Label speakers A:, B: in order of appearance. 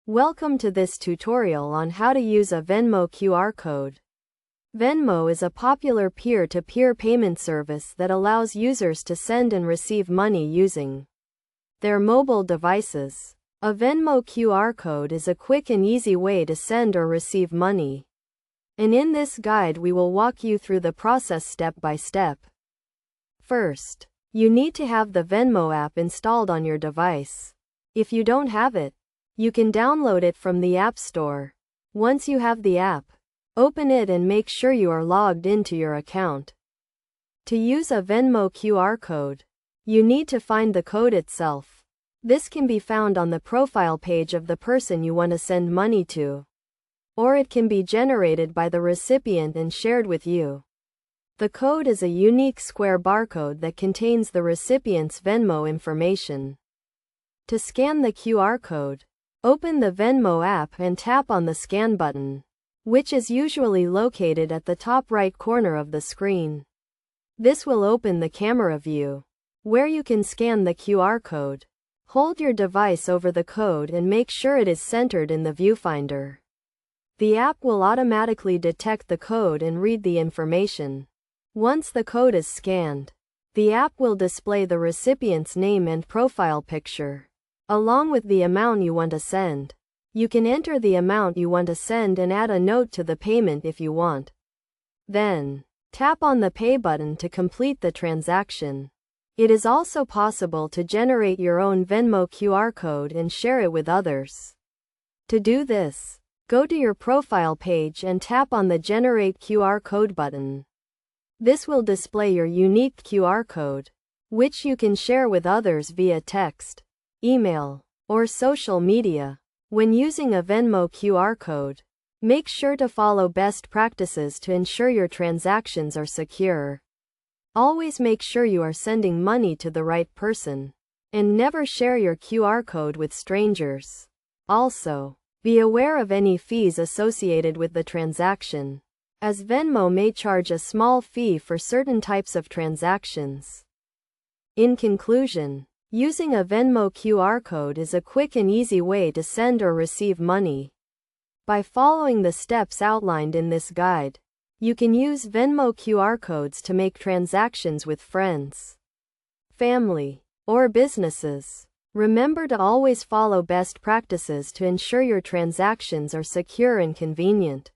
A: Welcome to this tutorial on how to use a Venmo QR code. Venmo is a popular peer-to-peer payment service that allows users to send and receive money using their mobile devices. A Venmo QR code is a quick and easy way to send or receive money. And in this guide we will walk you through the process step by step. First, you need to have the Venmo app installed on your device. If you don't have it, you can download it from the App Store. Once you have the app, open it and make sure you are logged into your account. To use a Venmo QR code, you need to find the code itself. This can be found on the profile page of the person you want to send money to, or it can be generated by the recipient and shared with you. The code is a unique square barcode that contains the recipient's Venmo information. To scan the QR code, open the Venmo app and tap on the scan button, which is usually located at the top right corner of the screen. This will open the camera view, where you can scan the QR code. Hold your device over the code and make sure it is centered in the viewfinder. The app will automatically detect the code and read the information. Once the code is scanned, the app will display the recipient's name and profile picture, along with the amount you want to send. You can enter the amount you want to send and add a note to the payment if you want. Then, tap on the Pay button to complete the transaction. It is also possible to generate your own Venmo QR code and share it with others. To do this, go to your profile page and tap on the Generate QR code button. This will display your unique QR code, which you can share with others via text, email, or social media. When using a Venmo QR code, make sure to follow best practices to ensure your transactions are secure. Always make sure you are sending money to the right person, and never share your QR code with strangers. Also, be aware of any fees associated with the transaction, as Venmo may charge a small fee for certain types of transactions. In conclusion, using a Venmo QR code is a quick and easy way to send or receive money. By following the steps outlined in this guide, you can use Venmo QR codes to make transactions with friends, family, or businesses. Remember to always follow best practices to ensure your transactions are secure and convenient.